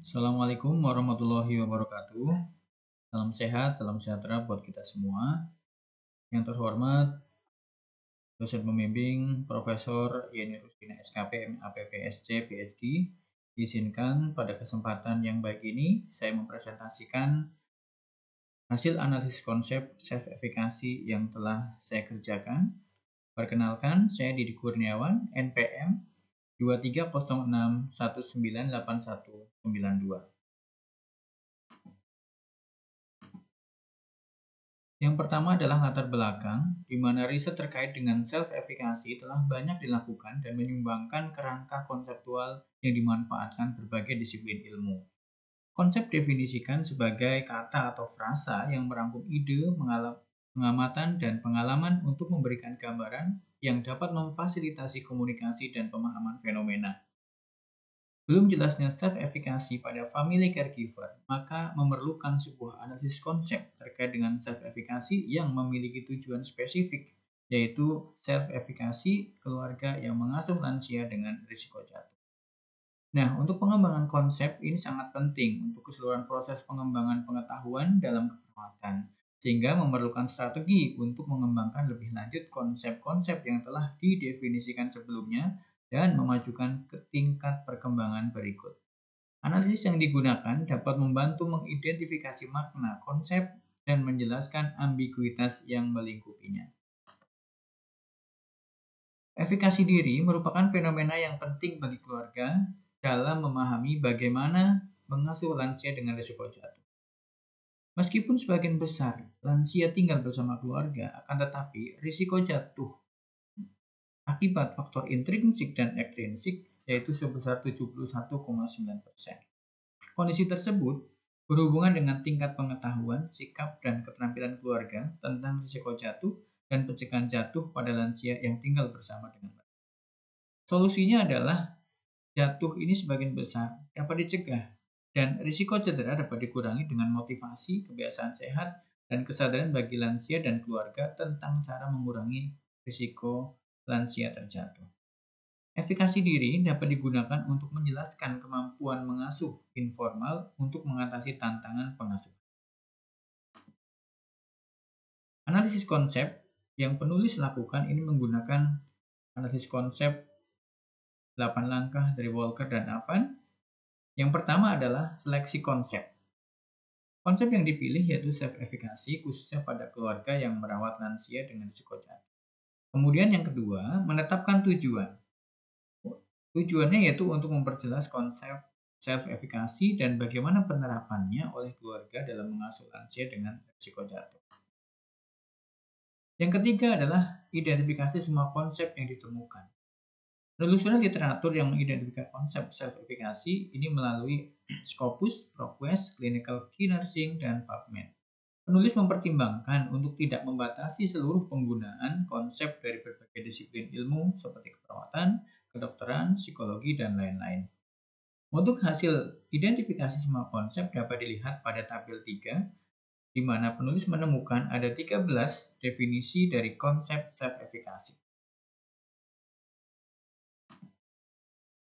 Assalamualaikum warahmatullahi wabarakatuh. Salam sehat, salam sejahtera buat kita semua. Yang terhormat, dosen pembimbing Profesor Yeni Rusdina SKP, MA, PPSC, PhD. Izinkan pada kesempatan yang baik ini, saya mempresentasikan hasil analisis konsep self-efikasi yang telah saya kerjakan. Perkenalkan, saya Didi Kurniawan, NPM 2306198192. Yang pertama adalah latar belakang, di mana riset terkait dengan self-efikasi telah banyak dilakukan dan menyumbangkan kerangka konseptual yang dimanfaatkan berbagai disiplin ilmu. Konsep definisikan sebagai kata atau frasa yang merangkum ide, pengamatan, dan pengalaman untuk memberikan gambaran yang dapat memfasilitasi komunikasi dan pemahaman fenomena. Belum jelasnya self-efikasi pada family caregiver, maka memerlukan sebuah analisis konsep terkait dengan self-efikasi yang memiliki tujuan spesifik, yaitu self-efikasi keluarga yang mengasuh lansia dengan risiko jatuh. Nah, untuk pengembangan konsep ini sangat penting untuk keseluruhan proses pengembangan pengetahuan dalam keperawatan, sehingga memerlukan strategi untuk mengembangkan lebih lanjut konsep-konsep yang telah didefinisikan sebelumnya dan memajukan ke tingkat perkembangan berikut. Analisis yang digunakan dapat membantu mengidentifikasi makna konsep dan menjelaskan ambiguitas yang melingkupinya. Efikasi diri merupakan fenomena yang penting bagi keluarga dalam memahami bagaimana mengasuh lansia dengan risiko jatuh. Meskipun sebagian besar lansia tinggal bersama keluarga, akan tetapi risiko jatuh akibat faktor intrinsik dan ekstrinsik yaitu sebesar 71,9%. Kondisi tersebut berhubungan dengan tingkat pengetahuan, sikap, dan keterampilan keluarga tentang risiko jatuh dan pencegahan jatuh pada lansia yang tinggal bersama dengan mereka. Solusinya adalah jatuh ini sebagian besar dapat dicegah dan risiko cedera dapat dikurangi dengan motivasi, kebiasaan sehat, dan kesadaran bagi lansia dan keluarga tentang cara mengurangi risiko lansia terjatuh. Efikasi diri dapat digunakan untuk menjelaskan kemampuan mengasuh informal untuk mengatasi tantangan pengasuhan. Analisis konsep yang penulis lakukan ini menggunakan analisis konsep 8 langkah dari Walker dan Avan. Yang pertama adalah seleksi konsep. Konsep yang dipilih yaitu self-efikasi khususnya pada keluarga yang merawat lansia dengan risiko jatuh. Kemudian yang kedua, menetapkan tujuan. Tujuannya yaitu untuk memperjelas konsep self-efikasi dan bagaimana penerapannya oleh keluarga dalam mengasuh lansia dengan risiko jatuh. Yang ketiga adalah identifikasi semua konsep yang ditemukan. Penelusuran literatur yang mengidentifikasi konsep self-efikasi ini melalui Scopus, ProQuest, Clinical Key Nursing, dan PubMed. Penulis mempertimbangkan untuk tidak membatasi seluruh penggunaan konsep dari berbagai disiplin ilmu seperti keperawatan, kedokteran, psikologi, dan lain-lain. Untuk hasil identifikasi semua konsep dapat dilihat pada tabel 3, di mana penulis menemukan ada 13 definisi dari konsep self-efikasi.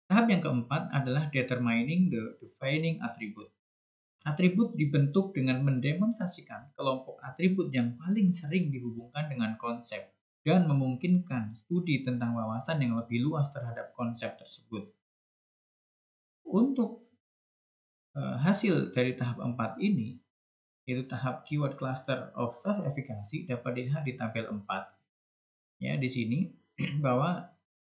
Tahap yang keempat adalah determining the defining attribute. Atribut dibentuk dengan mendemonstrasikan kelompok atribut yang paling sering dihubungkan dengan konsep dan memungkinkan studi tentang wawasan yang lebih luas terhadap konsep tersebut. Untuk hasil dari tahap 4 ini, yaitu tahap keyword cluster of self-efficacy, dapat dilihat di tabel 4. Ya, di sini bahwa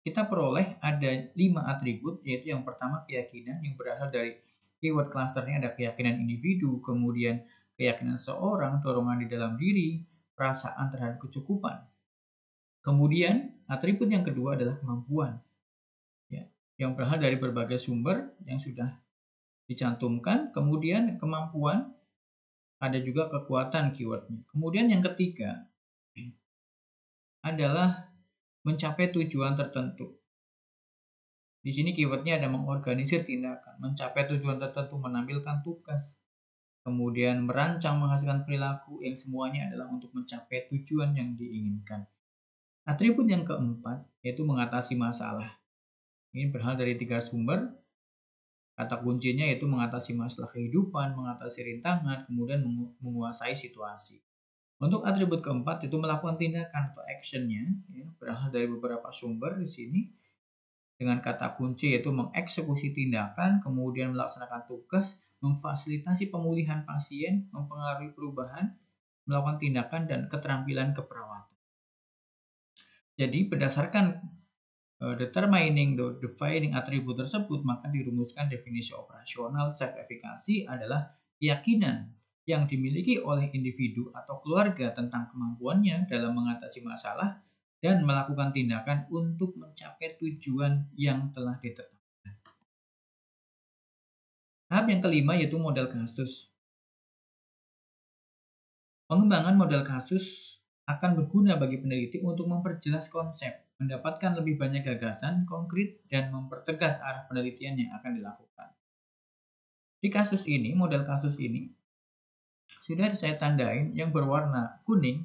kita peroleh ada 5 atribut, yaitu yang pertama keyakinan yang berasal dari keyword clusternya ada keyakinan individu, kemudian keyakinan seorang, dorongan di dalam diri, perasaan terhadap kecukupan. Kemudian atribut yang kedua adalah kemampuan, ya, yang berasal dari berbagai sumber yang sudah dicantumkan. Kemudian kemampuan, ada juga kekuatan keywordnya. Kemudian yang ketiga adalah mencapai tujuan tertentu. Di sini keywordnya ada mengorganisir tindakan, mencapai tujuan tertentu, menampilkan tugas, kemudian merancang menghasilkan perilaku yang semuanya adalah untuk mencapai tujuan yang diinginkan. Atribut yang keempat yaitu mengatasi masalah. Ini berasal dari 3 sumber, Kata kuncinya yaitu mengatasi masalah kehidupan, mengatasi rintangan, kemudian menguasai situasi. Untuk atribut keempat itu melakukan tindakan atau actionnya, ya, berasal dari beberapa sumber di sini dengan kata kunci yaitu mengeksekusi tindakan, kemudian melaksanakan tugas, memfasilitasi pemulihan pasien, mempengaruhi perubahan, melakukan tindakan dan keterampilan keperawatan. Jadi berdasarkan defining atribut tersebut, maka dirumuskan definisi operasional self-efficacy adalah keyakinan yang dimiliki oleh individu atau keluarga tentang kemampuannya dalam mengatasi masalah dan melakukan tindakan untuk mencapai tujuan yang telah ditetapkan. Tahap yang kelima yaitu model kasus. Pengembangan model kasus akan berguna bagi peneliti untuk memperjelas konsep, mendapatkan lebih banyak gagasan konkret, dan mempertegas arah penelitian yang akan dilakukan. Di kasus ini, model kasus ini, sudah saya tandain yang berwarna kuning,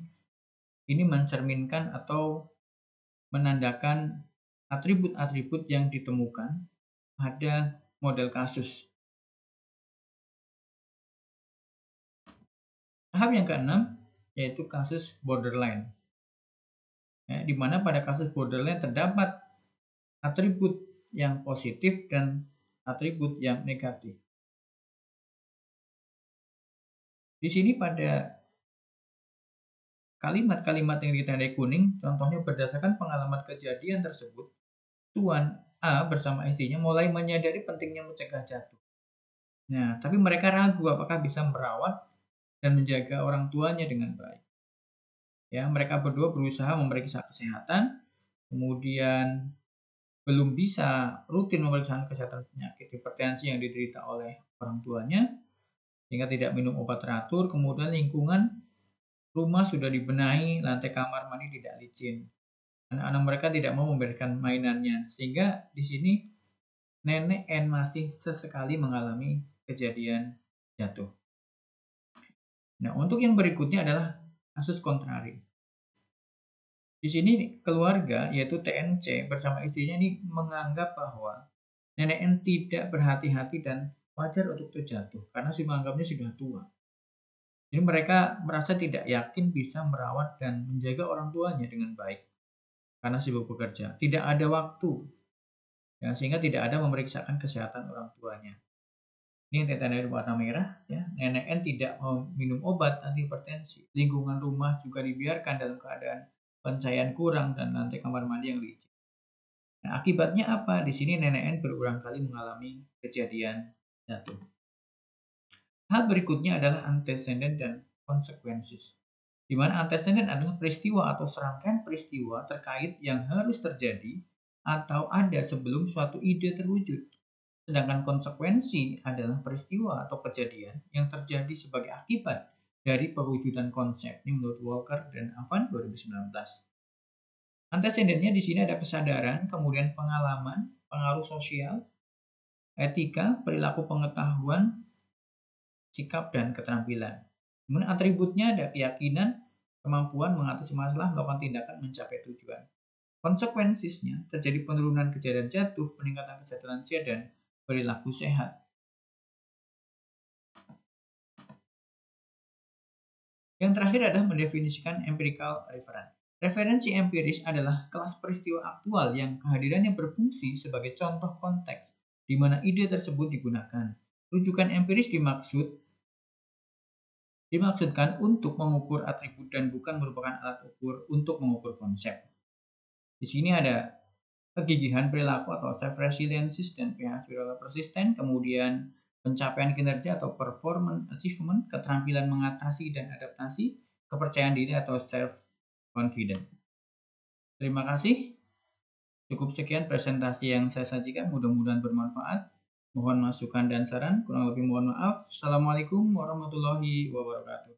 ini mencerminkan atau menandakan atribut-atribut yang ditemukan pada model kasus. Tahap yang keenam, yaitu kasus borderline. Ya, di mana pada kasus borderline terdapat atribut yang positif dan atribut yang negatif. Di sini pada kalimat-kalimat yang ditandai kuning, contohnya berdasarkan pengalaman kejadian tersebut, Tuan A bersama istrinya mulai menyadari pentingnya mencegah jatuh. Nah, tapi mereka ragu apakah bisa merawat dan menjaga orang tuanya dengan baik. Ya, mereka berdua berusaha memeriksa kesehatan, kemudian belum bisa rutin memeriksa kesehatan penyakit hipertensi yang diderita oleh orang tuanya, sehingga tidak minum obat teratur, kemudian lingkungan rumah sudah dibenahi, lantai kamar mandi tidak licin. Anak-anak mereka tidak mau membereskan mainannya, sehingga di sini nenek N masih sesekali mengalami kejadian jatuh. Nah, untuk yang berikutnya adalah kasus kontrari. Di sini keluarga yaitu TNC bersama istrinya ini menganggap bahwa nenek N tidak berhati-hati dan wajar untuk terjatuh karena si menganggapnya sudah tua. Jadi mereka merasa tidak yakin bisa merawat dan menjaga orang tuanya dengan baik karena sibuk bekerja. Tidak ada waktu, ya, sehingga tidak ada memeriksakan kesehatan orang tuanya. Ini yang tanda warna merah, ya. Nenek N tidak minum obat anti hipertensi. Lingkungan rumah juga dibiarkan dalam keadaan pencahayaan kurang dan lantai kamar mandi yang licin. Nah, akibatnya apa? Di sini nenek N berulang kali mengalami kejadian jatuh. Hal berikutnya adalah antecedent dan consequences. Di mana antecedent adalah peristiwa atau serangkaian peristiwa terkait yang harus terjadi atau ada sebelum suatu ide terwujud. Sedangkan konsekuensi adalah peristiwa atau kejadian yang terjadi sebagai akibat dari perwujudan konsep. Ini menurut Walker dan Avan 2019. Antecedennya di sini ada kesadaran, kemudian pengalaman, pengaruh sosial, etika, perilaku pengetahuan, sikap, dan keterampilan. Kemudian atributnya ada keyakinan, kemampuan mengatasi masalah, melakukan tindakan, mencapai tujuan. Konsekuensinya terjadi penurunan kejadian jatuh, peningkatan kesehatan lansia, dan perilaku sehat. Yang terakhir adalah mendefinisikan empirical reference. Referensi empiris adalah kelas peristiwa aktual yang kehadirannya berfungsi sebagai contoh konteks di mana ide tersebut digunakan. Rujukan empiris dimaksudkan untuk mengukur atribut dan bukan merupakan alat ukur untuk mengukur konsep. Di sini ada kegigihan perilaku atau self-resiliensis dan behavioral persistent, kemudian pencapaian kinerja atau performance achievement, keterampilan mengatasi dan adaptasi, kepercayaan diri atau self-confident. Terima kasih. Cukup sekian presentasi yang saya sajikan, mudah-mudahan bermanfaat. Mohon masukan dan saran, kurang lebih mohon maaf. Assalamualaikum warahmatullahi wabarakatuh.